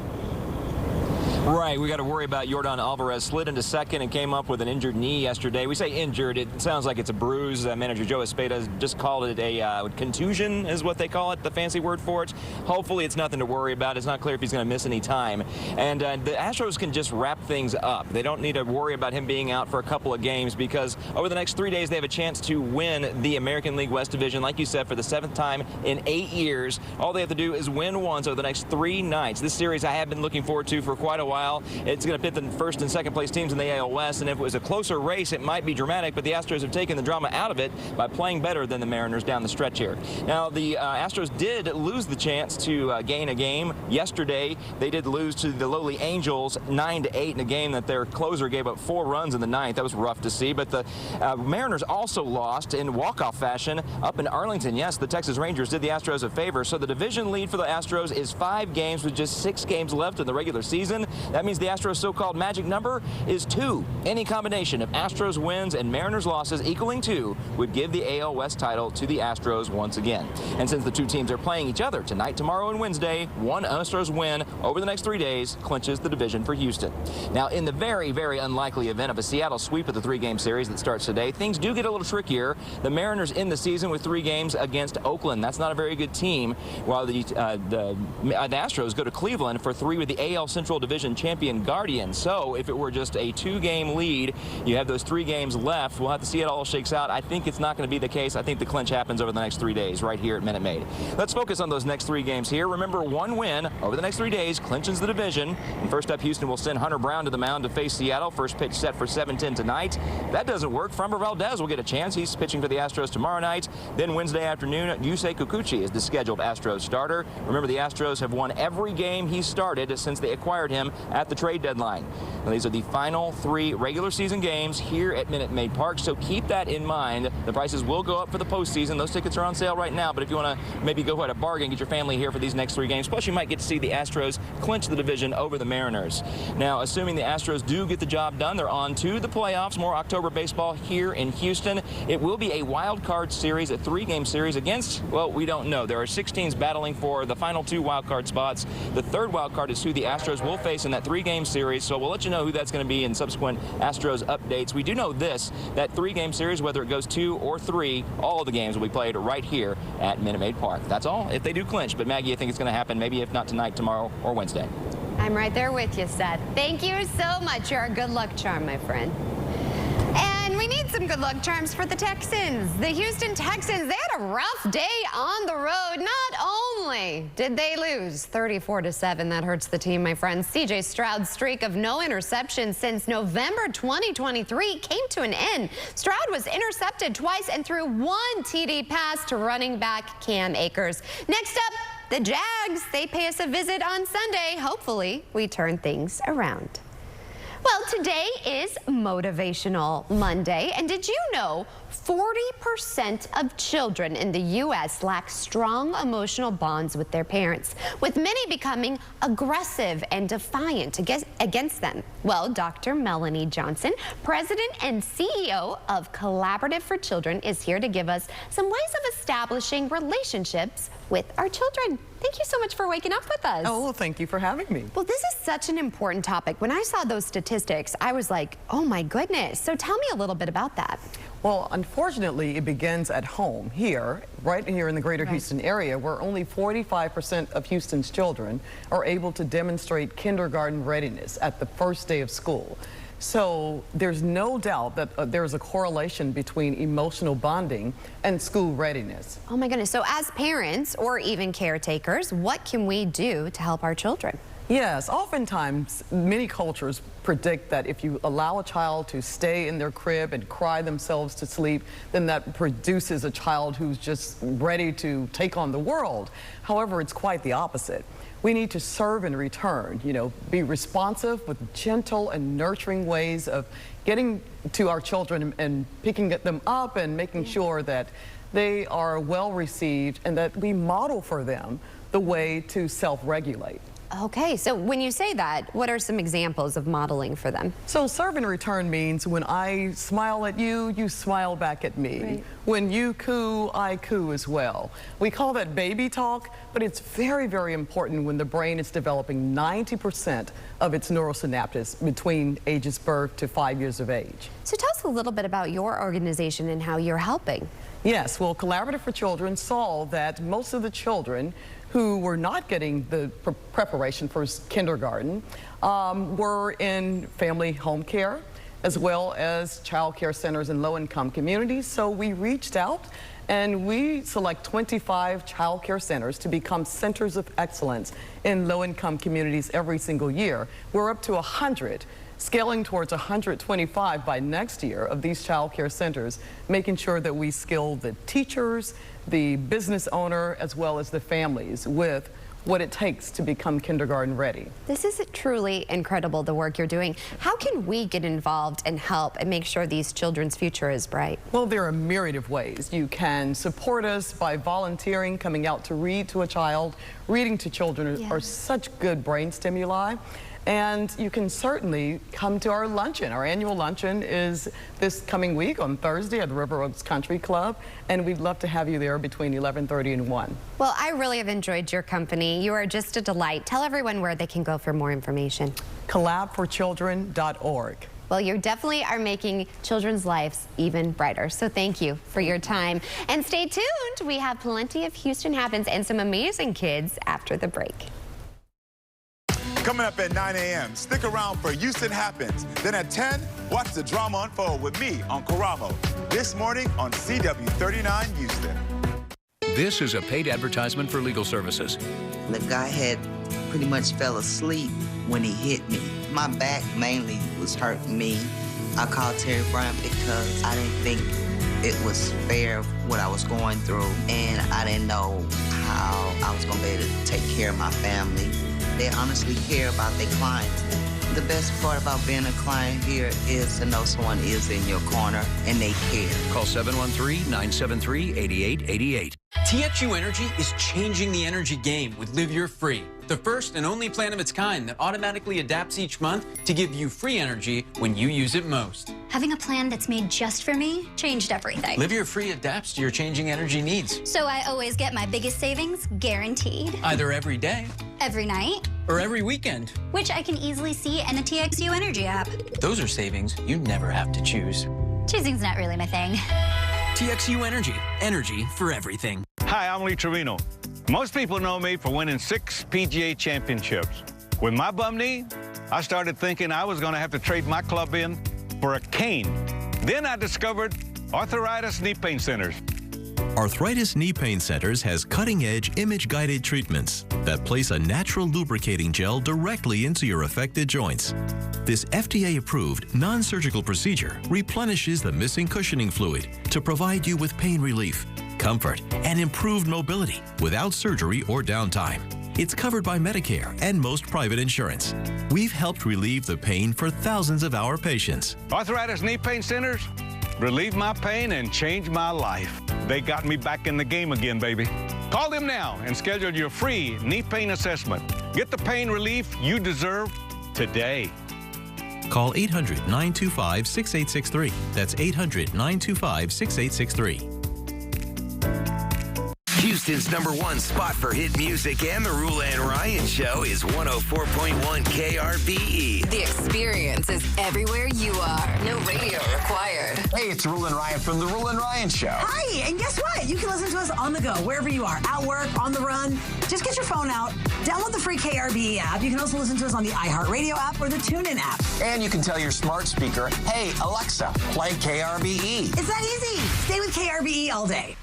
Right, we got to worry about Yordan Alvarez. Slid into second and came up with an injured knee yesterday. We say injured, it sounds like it's a bruise. Manager Joe Espada just called it a contusion, is what they call it, the fancy word for it. Hopefully it's nothing to worry about. It's not clear if he's going to miss any time. And the Astros can just wrap things up. They don't need to worry about him being out for a couple of games, because over the next 3 days they have a chance to win the American League West Division, like you said, for the 7th time in 8 years. All they have to do is win once over the next 3 nights. This series I have been looking forward to for quite a while. It's going to pit the first and second place teams in the AL West, and if it was a closer race, it might be dramatic, but the Astros have taken the drama out of it by playing better than the Mariners down the stretch here. Now, the Astros did lose the chance to gain a game yesterday. They did lose to the lowly Angels 9-8 in a game that their closer gave up 4 runs in the 9th. That was rough to see, but the Mariners also lost in walk-off fashion up in Arlington. Yes, the Texas Rangers did the Astros a favor, so the division lead for the Astros is 5 games with just 6 games left in the regular season. That means the Astros' so-called magic number is 2. Any combination of Astros wins and Mariners losses equaling 2 would give the AL West title to the Astros once again. And since the 2 teams are playing each other tonight, tomorrow, and Wednesday, one Astros win over the next 3 days clinches the division for Houston. Now, in the very, very unlikely event of a Seattle sweep of the 3-game series that starts today, things do get a little trickier. The Mariners end the season with 3 games against Oakland. That's not a very good team, while the Astros go to Cleveland for 3 with the AL Central Division champion Guardians. So if it were just a 2-game lead, you have those 3 games left. We'll have to see how it all shakes out. I think it's not going to be the case. I think the clinch happens over the next 3 days right here at Minute Maid. Let's focus on those next 3 games here. Remember, one win over the next 3 days clinches the division. And first up, Houston will send Hunter Brown to the mound to face Seattle. First pitch set for 7:10 tonight. If that doesn't work, Framber Valdez will get a chance. He's pitching for the Astros tomorrow night. Then Wednesday afternoon, Yusei Kikuchi is the scheduled Astros starter. Remember, the Astros have won every game he started since they acquired him at the trade deadline. Now, these are the final 3 regular season games here at Minute Maid Park, so keep that in mind. The prices will go up for the postseason. Those tickets are on sale right now, but if you want to maybe go at a bargain, get your family here for these next 3 games. Plus, you might get to see the Astros clinch the division over the Mariners. Now, assuming the Astros do get the job done, they're on to the playoffs. More October baseball here in Houston. It will be a wild card series, a 3-game series against, well, we don't know. There are 6 teams battling for the final 2 wild card spots. The 3rd wild card is who the Astros will face in that 3-game series, so we'll let you know who that's going to be in subsequent Astros updates. We do know this, that 3-game series, whether it goes 2 or 3, all of the games will be played right here at Minute Maid Park. That's all if they do clinch. But Maggie, I think it's going to happen, maybe if not tonight, tomorrow, or Wednesday. I'm right there with you, Seth. Thank you so much. You're a good luck charm, my friend. And we need some good luck charms for the Texans. The Houston Texans, they had a rough day on the road. Not only did they lose 34-7, that hurts the team, my friends. C.J. Stroud's streak of no interceptions since November 2023 came to an end. Stroud was intercepted twice and threw 1 TD pass to running back Cam Akers. Next up, the Jags. They pay us a visit on Sunday. Hopefully, we turn things around. Well, today is Motivational Monday, and did you know 40% of children in the U.S. lack strong emotional bonds with their parents, with many becoming aggressive and defiant against them? Well, Dr. Melanie Johnson, President and CEO of Collaborative for Children, is here to give us some ways of establishing relationships with our children. Thank you so much for waking up with us. Oh, well, thank you for having me. Well, this is such an important topic. When I saw those statistics, I was like, oh my goodness. So tell me a little bit about that. Well, unfortunately, it begins at home here, right here in the greater Houston area, where only 45% of Houston's children are able to demonstrate kindergarten readiness at the first day of school. So there's no doubt that there's a correlation between emotional bonding and school readiness. Oh my goodness. So as parents or even caretakers, what can we do to help our children? Yes, oftentimes many cultures predict that if you allow a child to stay in their crib and cry themselves to sleep, then that produces a child who's just ready to take on the world. However, it's quite the opposite. We need to serve in return, be responsive with gentle and nurturing ways of getting to our children and picking them up and making sure that they are well received and that we model for them the way to self-regulate. Okay, so when you say that, what are some examples of modeling for them? So serve and return means when I smile at you, you smile back at me. Right. When you coo, I coo as well. We call that baby talk, but it's very, very important when the brain is developing 90% of its neural synapses between ages birth to 5 years of age. So tell us a little bit about your organization and how you're helping. Yes, well, Collaborative for Children saw that most of the children who were not getting the preparation for kindergarten were in family home care as well as child care centers in low-income communities. So we reached out and we select 25 child care centers to become centers of excellence in low-income communities every single year. We're up to 100. Scaling towards 125 by next year of these child care centers, making sure that we skill the teachers, the business owner, as well as the families with what it takes to become kindergarten ready. This is truly incredible, the work you're doing. How can we get involved and help and make sure these children's future is bright? Well, there are a myriad of ways. You can support us by volunteering, coming out to read to a child. Reading to children are such good brain stimuli. And you can certainly come to our luncheon. Our annual luncheon is this coming week on Thursday at the River Oaks Country Club, and we'd love to have you there between 11:30 and 1. Well, I really have enjoyed your company. You are just a delight. Tell everyone where they can go for more information. collabforchildren.org. Well, you definitely are making children's lives even brighter. So thank you for your time. And stay tuned. We have plenty of Houston Happens and some amazing kids after the break. Coming up at 9 a.m., stick around for Houston Happens. Then at 10, watch the drama unfold with me on Karamo. This morning on CW39 Houston. This is a paid advertisement for legal services. The guy had pretty much fell asleep when he hit me. My back mainly was hurting me. I called Terry Bryant because I didn't think it was fair what I was going through, and I didn't know how I was going to be able to take care of my family. They honestly care about their clients. The best part about being a client here is to know someone is in your corner and they care. Call 713-973-8888. TXU Energy is changing the energy game with Live Your Free, the first and only plan of its kind that automatically adapts each month to give you free energy when you use it most. Having a plan that's made just for me changed everything. Live Your Free adapts to your changing energy needs. So I always get my biggest savings guaranteed. Either every day, every night, or every weekend. Which I can easily see in the TXU Energy app. Those are savings you never have to choose. Choosing's not really my thing. TXU Energy. Energy for everything. Hi, I'm Lee Trevino. Most people know me for winning 6 PGA championships. With my bum knee, I started thinking I was going to have to trade my club in for a cane. Then I discovered Arthritis Knee Pain Centers. Arthritis Knee Pain Centers has cutting-edge image-guided treatments that place a natural lubricating gel directly into your affected joints. This FDA-approved, non-surgical procedure replenishes the missing cushioning fluid to provide you with pain relief, comfort, and improved mobility without surgery or downtime. It's covered by Medicare and most private insurance. We've helped relieve the pain for thousands of our patients. Arthritis Knee Pain Centers relieve my pain and change my life. They got me back in the game again, baby. Call them now and schedule your free knee pain assessment. Get the pain relief you deserve today. Call 800-925-6863. That's 800-925-6863. Houston's #1 spot for hit music and the Rula and Ryan Show is 104.1 KRBE. The experience is everywhere you are. No radio required. Hey, it's Rula and Ryan from the Rula and Ryan Show. Hi, and guess what? You can listen to us on the go, wherever you are, at work, on the run. Just get your phone out, download the free KRBE app. You can also listen to us on the iHeartRadio app or the TuneIn app. And you can tell your smart speaker, hey, Alexa, play KRBE. It's that easy. Stay with KRBE all day.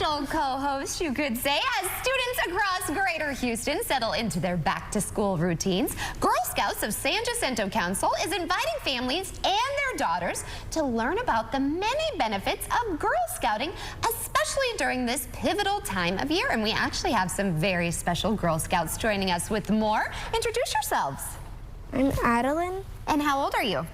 special co-host, you could say, as students across Greater Houston settle into their back-to-school routines. Girl Scouts of San Jacinto Council is inviting families and their daughters to learn about the many benefits of Girl Scouting, especially during this pivotal time of year. And we actually have some very special Girl Scouts joining us with more. Introduce yourselves. I'm Adeline. And how old are you?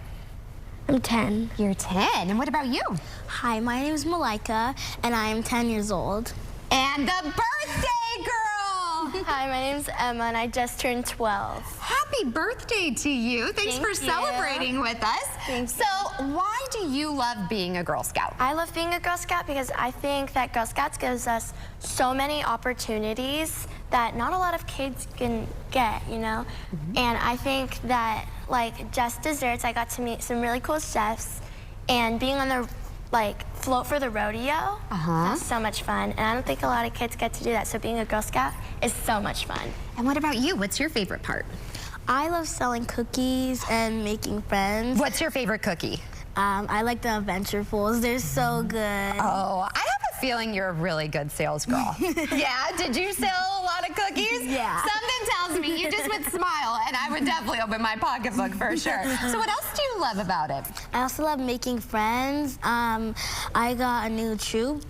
I'm 10. You're 10. And what about you? Hi, my name is Malika, and I am 10 years old. And the birthday girl! Hi, my name's Emma, and I just turned 12. Happy birthday to you. Thanks for celebrating with us. Thanks. So, why do you love being a Girl Scout? I love being a Girl Scout because I think that Girl Scouts gives us so many opportunities that not a lot of kids can get, you know? And I think that, like, just desserts, I got to meet some really cool chefs, and being on the, like, float for the rodeo, that's so much fun. And I don't think a lot of kids get to do that, so being a Girl Scout is so much fun. And what about you? What's your favorite part? I love selling cookies and making friends. What's your favorite cookie? I like the Adventurefuls. They're so good. Oh, I have a feeling you're a really good sales girl. Yeah? Did you sell a lot of cookies? Yeah. Something tells me you just would smile, and I would definitely open my pocketbook for sure. So what else do you love about it? I also love making friends. I got a new troop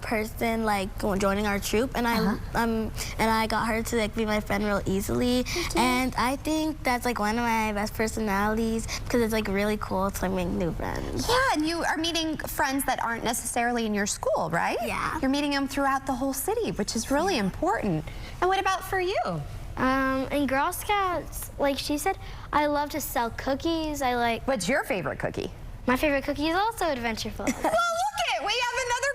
person, like, joining our troop, and I got her to, like, be my friend real easily. And I think that's, like, one of my best personalities because it's, like, really cool to, like, make new friends. Yeah, and you are meeting friends that aren't necessarily in your school, right? Yeah. You're meeting them throughout the whole city, which is really important. And what about for you? In Girl Scouts, like she said, I love to sell cookies. What's your favorite cookie? My favorite cookie is also Adventurefuls. Well, look it, we have another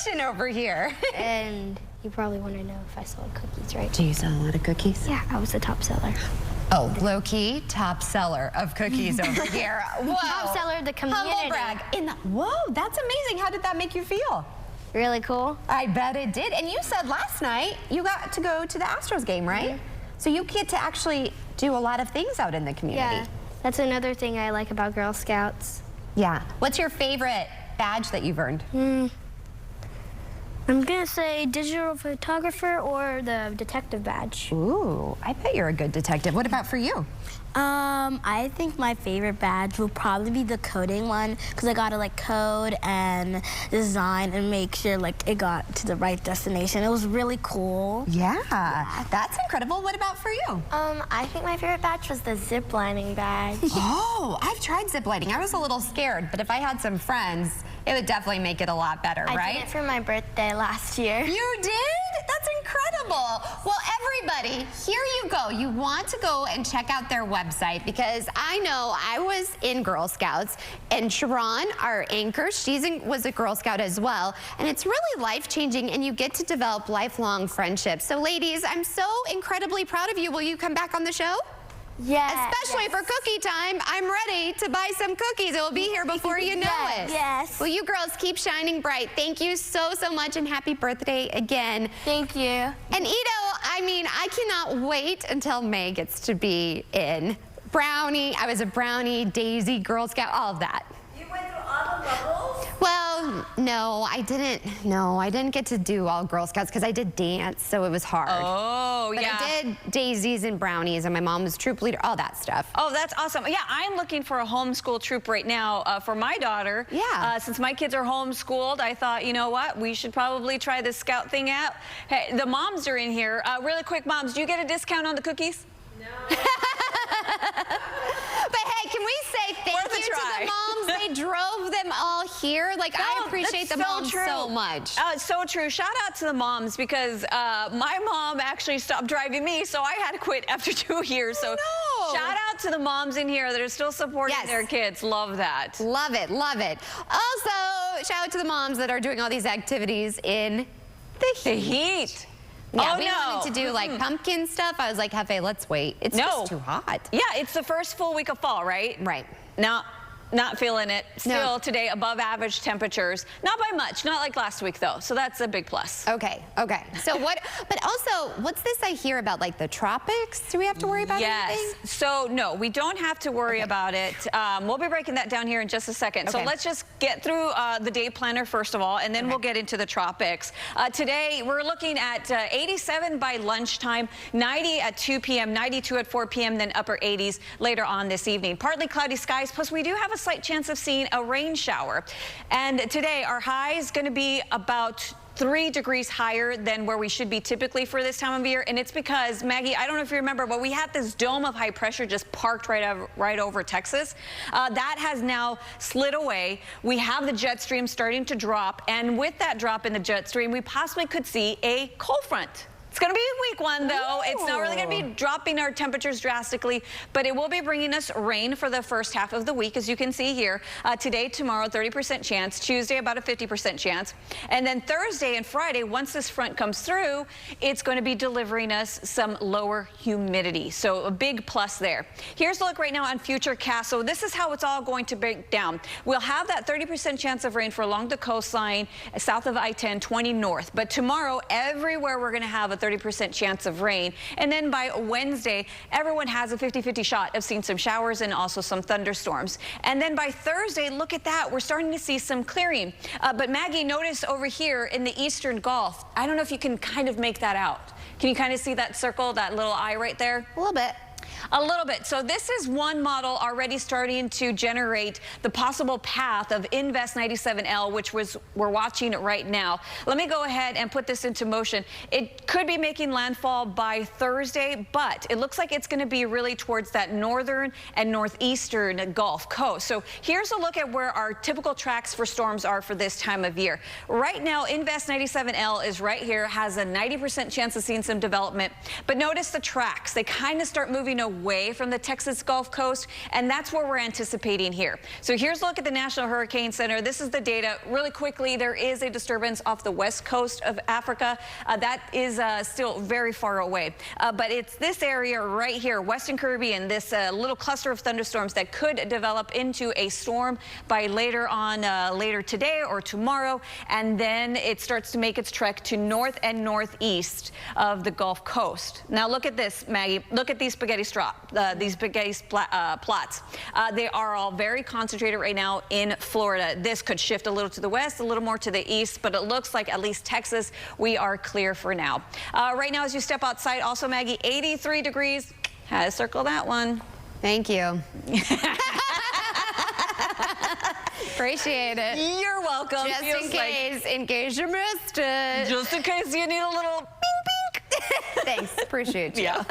connection over here. And you probably want to know if I sold cookies, right? Do you sell a lot of cookies? Yeah, I was the top seller. Oh, low-key top seller of cookies over here. Whoa. Top seller of the community. Humble brag. Whoa, that's amazing. How did that make you feel? Really cool. I bet it did. And you said last night you got to go to the Astros game, right? So you get to actually do a lot of things out in the community. Yeah, that's another thing I like about Girl Scouts. Yeah. What's your favorite badge that you've earned? I'm gonna say digital photographer or the detective badge. Ooh, I bet you're a good detective. What about for you? I think my favorite badge will probably be the coding one because I gotta like code and design and make sure like it got to the right destination. It was really cool. Yeah, that's incredible. What about for you? I think my favorite badge was the zip lining badge. Oh, I've tried zip lining. I was a little scared, but if I had some friends, it would definitely make it a lot better, right? I did it for my birthday last year. You did? That's incredible. Well, everybody, here you go. You want to go and check out their website because I know I was in Girl Scouts and Sharon, our anchor, was a Girl Scout as well. And it's really life-changing and you get to develop lifelong friendships. So ladies, I'm so incredibly proud of you. Will you come back on the show? Yes. Especially for cookie time. I'm ready to buy some cookies. It will be here before you know it. Yes. Well, you girls keep shining bright. Thank you so, so much, and happy birthday again. Thank you. And Ito, I mean, I cannot wait until May gets to be in. Brownie, I was a Brownie, Daisy, Girl Scout, all of that. You went through all the levels? Well, no, I didn't. No, I didn't get to do all Girl Scouts because I did dance, so it was hard. Oh, but yeah. I did Daisies and Brownies, and my mom was troop leader, all that stuff. Oh, that's awesome. Yeah, I'm looking for a homeschool troop right now for my daughter. Yeah. Since my kids are homeschooled, I thought, you know what? We should probably try this Scout thing out. Hey, the moms are in here. Really quick, moms, do you get a discount on the cookies? No. But hey, can we say thank you to the moms? They drove them all here. Like, I appreciate the moms so much. So true. Shout out to the moms because my mom actually stopped driving me, so I had to quit after 2 years. So shout out to the moms in here that are still supporting their kids. Love that. Love it. Love it. Also, shout out to the moms that are doing all these activities in the heat. Yeah, we wanted to do like pumpkin stuff. I was like, Hefe, let's wait. It's just too hot. Yeah, it's the first full week of fall, right? Right. Now, Not feeling it. Still today above average temperatures. Not by much. Not like last week though. So that's a big plus. Okay. So but also, what's this I hear about, like the tropics? Do we have to worry about anything? So no, we don't have to worry about it. We'll be breaking that down here in just a second. So let's just get through the day planner first of all, and then we'll get into the tropics. Today we're looking at 87 by lunchtime, 90 at 2 p.m., 92 at 4 p.m., then upper 80s later on this evening. Partly cloudy skies, plus we do have a slight chance of seeing a rain shower. And today our high is going to be about 3 degrees higher than where we should be typically for this time of year. And it's because, Maggie, I don't know if you remember, but we had this dome of high pressure just parked right over Texas. That has now slid away. We have the jet stream starting to drop. And with that drop in the jet stream, we possibly could see a cold front. It's going to be a weak one, though. Ooh. It's not really going to be dropping our temperatures drastically, but it will be bringing us rain for the first half of the week, as you can see here. Today, tomorrow, 30% chance. Tuesday, about a 50% chance. And then Thursday and Friday, once this front comes through, it's going to be delivering us some lower humidity. So a big plus there. Here's a look right now on Futurecast. So this is how it's all going to break down. We'll have that 30% chance of rain for along the coastline, south of I-10, 20 north. But tomorrow, everywhere we're going to have a 30% chance of rain. And then by Wednesday, everyone has a 50-50 shot of seeing some showers and also some thunderstorms. And then by Thursday, look at that. We're starting to see some clearing. But Maggie, notice over here in the eastern Gulf, I don't know if you can kind of make that out. Can you kind of see that circle, that little eye right there? A little bit. A little bit. So this is one model already starting to generate the possible path of Invest 97L, which we're watching right now. Let me go ahead and put this into motion. It could be making landfall by Thursday, but it looks like it's going to be really towards that northern and northeastern Gulf Coast. So here's a look at where our typical tracks for storms are for this time of year. Right now, Invest 97L is right here, has a 90% chance of seeing some development. But notice the tracks. They kind of start moving away from the Texas Gulf Coast, and that's where we're anticipating here. So here's a look at the National Hurricane Center. This is the data. Really quickly, there is a disturbance off the west coast of Africa. That is still very far away. But it's this area right here, Western Caribbean, this little cluster of thunderstorms that could develop into a storm by later today or tomorrow. And then it starts to make its trek to north and northeast of the Gulf Coast. Now look at this, Maggie. Look at these spaghetti plots. They are all very concentrated right now in Florida. This could shift a little to the west, a little more to the east, but it looks like at least Texas, we are clear for now. Right now, as you step outside, also, Maggie, 83 degrees. Had to circle that one. Thank you. Appreciate it. You're welcome. Just in case you missed it. Just in case you need a little bing. Thanks, appreciate you. Yeah.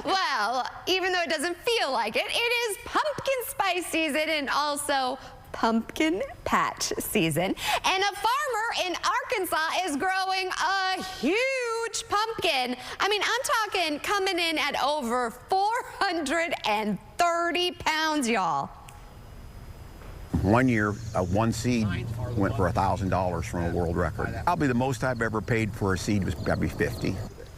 Well, even though it doesn't feel like it, it is pumpkin spice season and also pumpkin patch season. And a farmer in Arkansas is growing a huge pumpkin. I mean, I'm talking coming in at over 430 pounds, y'all. One year, one seed went for $1,000 from a world record. Probably the most I've ever paid for a seed was probably $50.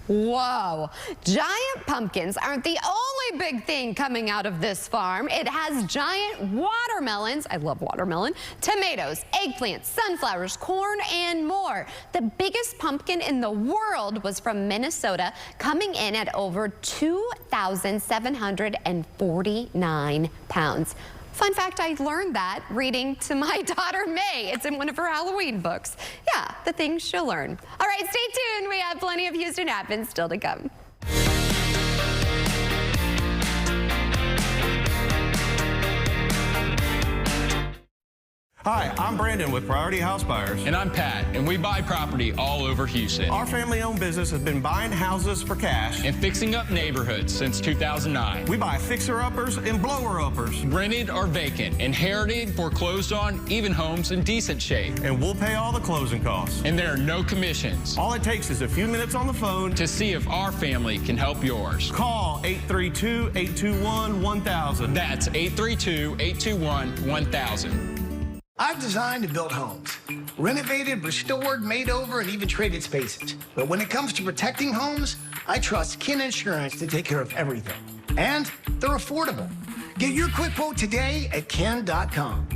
Whoa. Giant pumpkins aren't the only big thing coming out of this farm. It has giant watermelons. I love watermelon. Tomatoes, eggplants, sunflowers, corn, and more. The biggest pumpkin in the world was from Minnesota, coming in at over 2,749 pounds. Fun fact, I learned that reading to my daughter, May. It's in one of her Halloween books. Yeah, the things she'll learn. All right, stay tuned. We have plenty of Houston Happens still to come. Hi, I'm Brandon with Priority House Buyers. And I'm Pat, and we buy property all over Houston. Our family-owned business has been buying houses for cash and fixing up neighborhoods since 2009. We buy fixer-uppers and blower-uppers. Rented or vacant, inherited, foreclosed on, even homes in decent shape. And we'll pay all the closing costs. And there are no commissions. All it takes is a few minutes on the phone to see if our family can help yours. Call 832-821-1000. That's 832-821-1000. I've designed and built homes, renovated, restored, made over, and even traded spaces. But when it comes to protecting homes, I trust Kin Insurance to take care of everything. And they're affordable. Get your quick quote today at ken.com.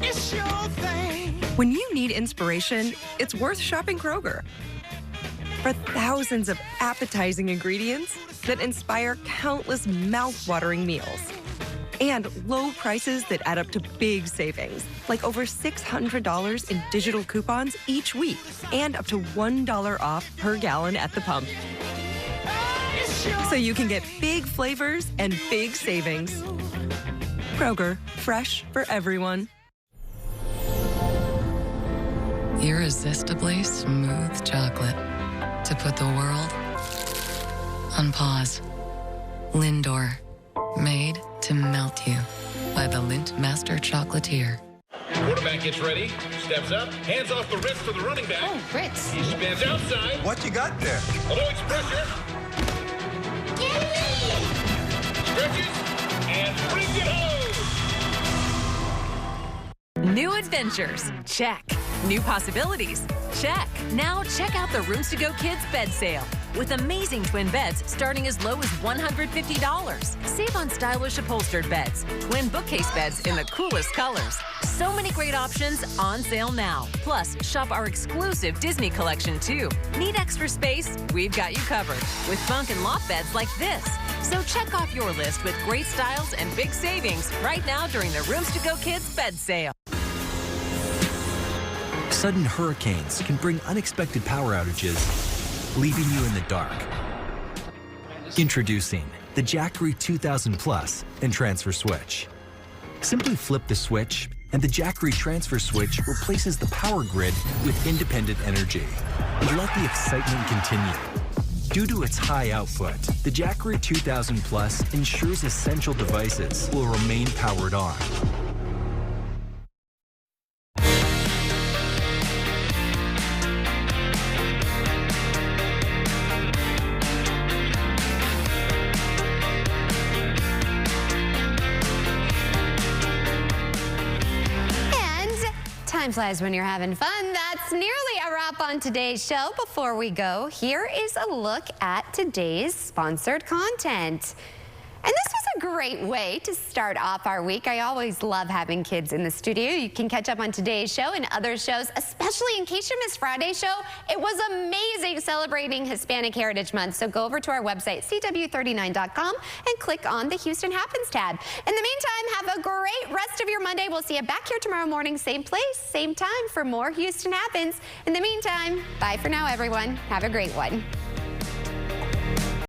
It's your thing. When you need inspiration, it's worth shopping Kroger. For thousands of appetizing ingredients that inspire countless mouth-watering meals. And low prices that add up to big savings, like over $600 in digital coupons each week, and up to $1 off per gallon at the pump. So you can get big flavors and big savings. Kroger, fresh for everyone. Irresistibly smooth chocolate to put the world on pause. Lindor, made to melt you by the Lindt Master Chocolatier. Quarterback gets ready, steps up, hands off the wrist to the running back. Oh, Fritz. He spins outside. What you got there? Avoids pressure. Stretches and brings it home. New adventures, check. New possibilities, check. Now check out the Rooms to Go Kids bed sale. With amazing twin beds starting as low as $150. Save on stylish upholstered beds, twin bookcase beds in the coolest colors. So many great options on sale now. Plus, shop our exclusive Disney collection too. Need extra space? We've got you covered with bunk and loft beds like this. So check off your list with great styles and big savings right now during the Rooms to Go Kids bed sale. Sudden hurricanes can bring unexpected power outages, leaving you in the dark. Introducing the Jackery 2000 Plus and Transfer Switch. Simply flip the switch, and the Jackery Transfer Switch replaces the power grid with independent energy. And let the excitement continue. Due to its high output, the Jackery 2000 Plus ensures essential devices will remain powered on. Time flies when you're having fun. That's nearly a wrap on today's show. Before we go, here is a look at today's sponsored content. And this was a great way to start off our week. I always love having kids in the studio. You can catch up on today's show and other shows, especially in case you missed Friday's show. It was amazing celebrating Hispanic Heritage Month. So go over to our website, CW39.com, and click on the Houston Happens tab. In the meantime, have a great rest of your Monday. We'll see you back here tomorrow morning, same place, same time for more Houston Happens. In the meantime, bye for now, everyone. Have a great one.